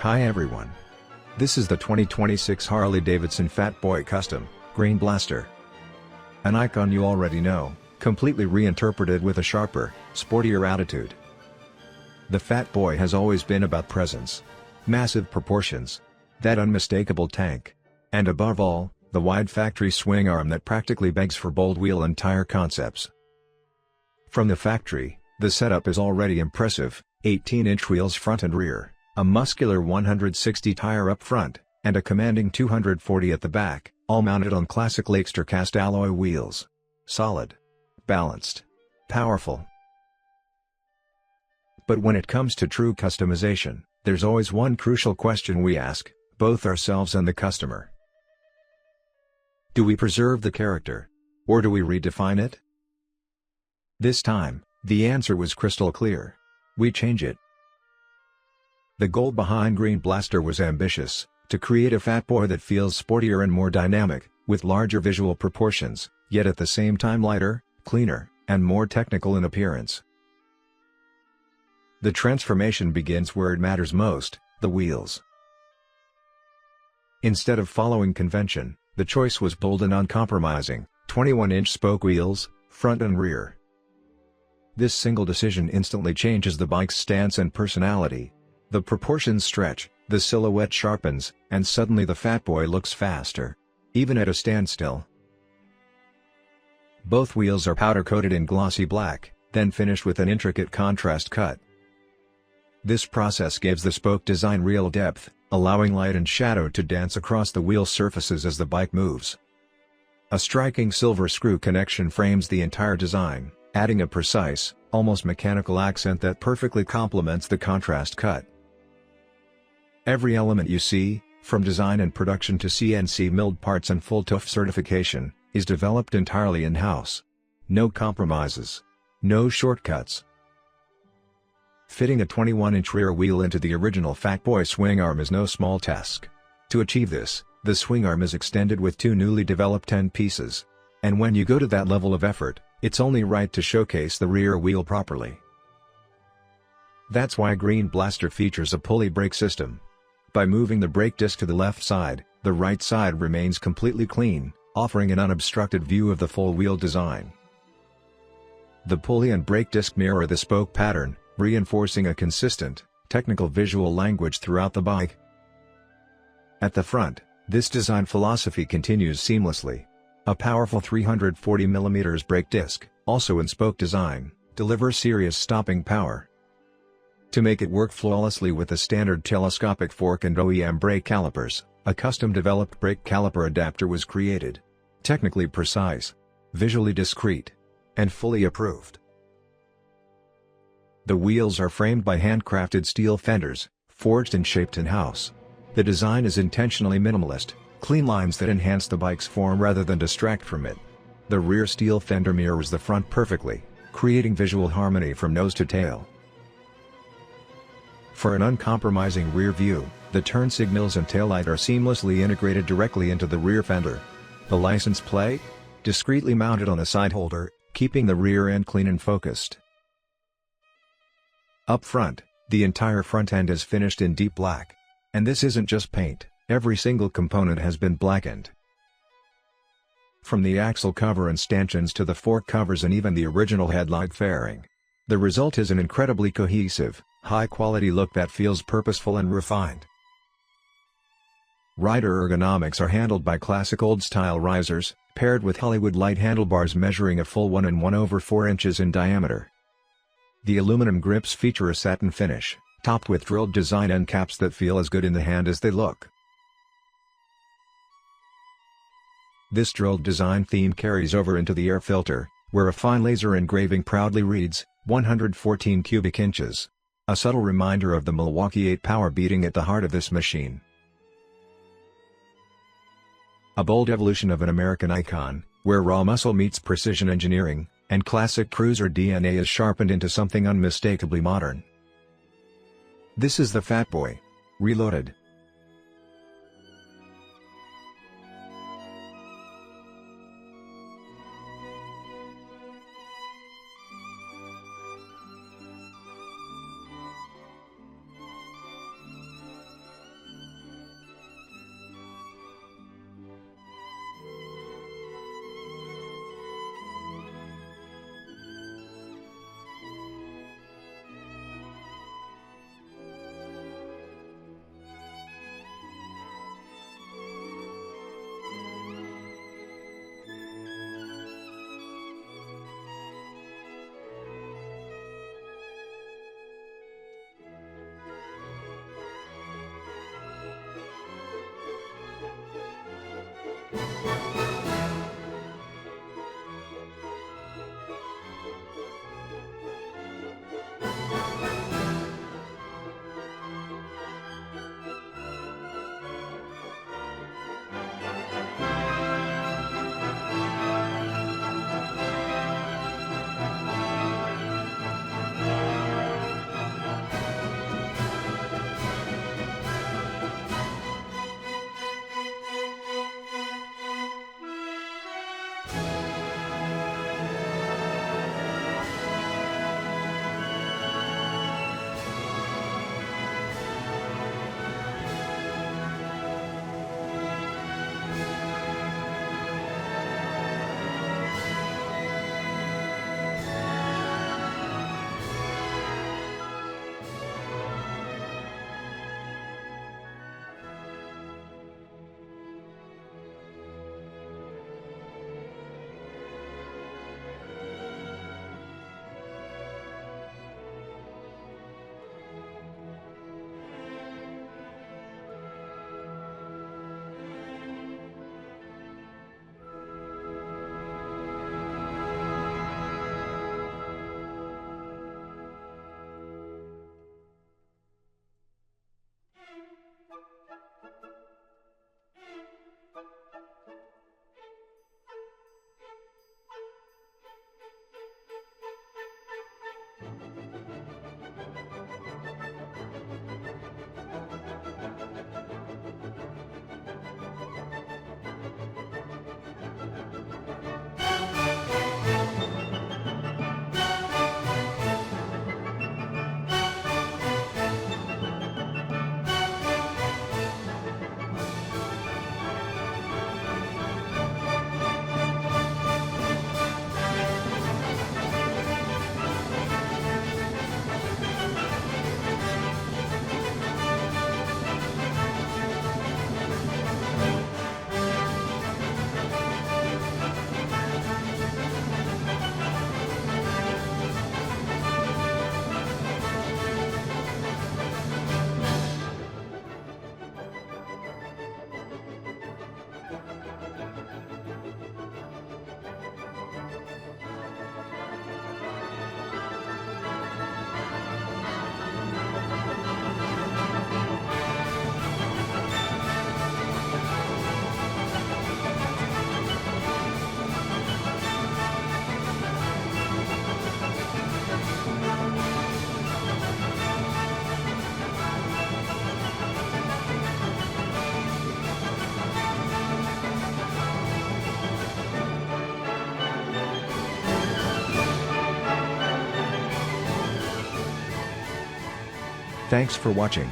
Hi everyone. This is the 2026 Harley-Davidson Fat Boy Custom, Green Blaster. An icon you already know, completely reinterpreted with a sharper, sportier attitude. The Fat Boy has always been about presence. Massive proportions. That unmistakable tank. And above all, the wide factory swing arm that practically begs for bold wheel and tire concepts. From the factory, the setup is already impressive: 18-inch wheels front and rear, a muscular 160 tire up front, and a commanding 240 at the back, all mounted on classic Lakester cast alloy wheels. Solid. Balanced. Powerful. But when it comes to true customization, there's always one crucial question we ask, both ourselves and the customer. Do we preserve the character? Or do we redefine it? This time, the answer was crystal clear. We change it. The goal behind Green Blaster was ambitious: to create a Fat Boy that feels sportier and more dynamic, with larger visual proportions, yet at the same time lighter, cleaner, and more technical in appearance. The transformation begins where it matters most: the wheels. Instead of following convention, the choice was bold and uncompromising: 21-inch spoke wheels, front and rear. This single decision instantly changes the bike's stance and personality. The proportions stretch, the silhouette sharpens, and suddenly the Fat Boy looks faster. Even at a standstill. Both wheels are powder-coated in glossy black, then finished with an intricate contrast cut. This process gives the spoke design real depth, allowing light and shadow to dance across the wheel surfaces as the bike moves. A striking silver screw connection frames the entire design, adding a precise, almost mechanical accent that perfectly complements the contrast cut. Every element you see, from design and production to CNC milled parts and full TÜV certification, is developed entirely in-house. No compromises. No shortcuts. Fitting a 21-inch rear wheel into the original Fat Boy swing arm is no small task. To achieve this, the swing arm is extended with two newly developed 10 pieces. And when you go to that level of effort, it's only right to showcase the rear wheel properly. That's why Green Blaster features a pulley brake system. By moving the brake disc to the left side, the right side remains completely clean, offering an unobstructed view of the full wheel design. The pulley and brake disc mirror the spoke pattern, reinforcing a consistent, technical visual language throughout the bike. At the front, this design philosophy continues seamlessly. A powerful 340mm brake disc, also in spoke design, delivers serious stopping power. To make it work flawlessly with the standard telescopic fork and OEM brake calipers, a custom-developed brake caliper adapter was created. Technically precise, visually discreet, and fully approved. The wheels are framed by handcrafted steel fenders, forged and shaped in-house. The design is intentionally minimalist, clean lines that enhance the bike's form rather than distract from it. The rear steel fender mirrors the front perfectly, creating visual harmony from nose to tail. For an uncompromising rear view, the turn signals and taillight are seamlessly integrated directly into the rear fender. The license plate? Discreetly mounted on a side holder, keeping the rear end clean and focused. Up front, the entire front end is finished in deep black. And this isn't just paint, every single component has been blackened. From the axle cover and stanchions to the fork covers and even the original headlight fairing. The result is an incredibly cohesive, high-quality look that feels purposeful and refined. Rider ergonomics are handled by classic old-style risers, paired with Hollywood light handlebars measuring a full 1 1/4 inches in diameter. The aluminum grips feature a satin finish, topped with drilled design end caps that feel as good in the hand as they look. This drilled design theme carries over into the air filter, where a fine laser engraving proudly reads, 114 cubic inches. A subtle reminder of the Milwaukee-Eight power beating at the heart of this machine. A bold evolution of an American icon, where raw muscle meets precision engineering, and classic cruiser DNA is sharpened into something unmistakably modern. This is the Fat Boy. Reloaded. Thanks for watching.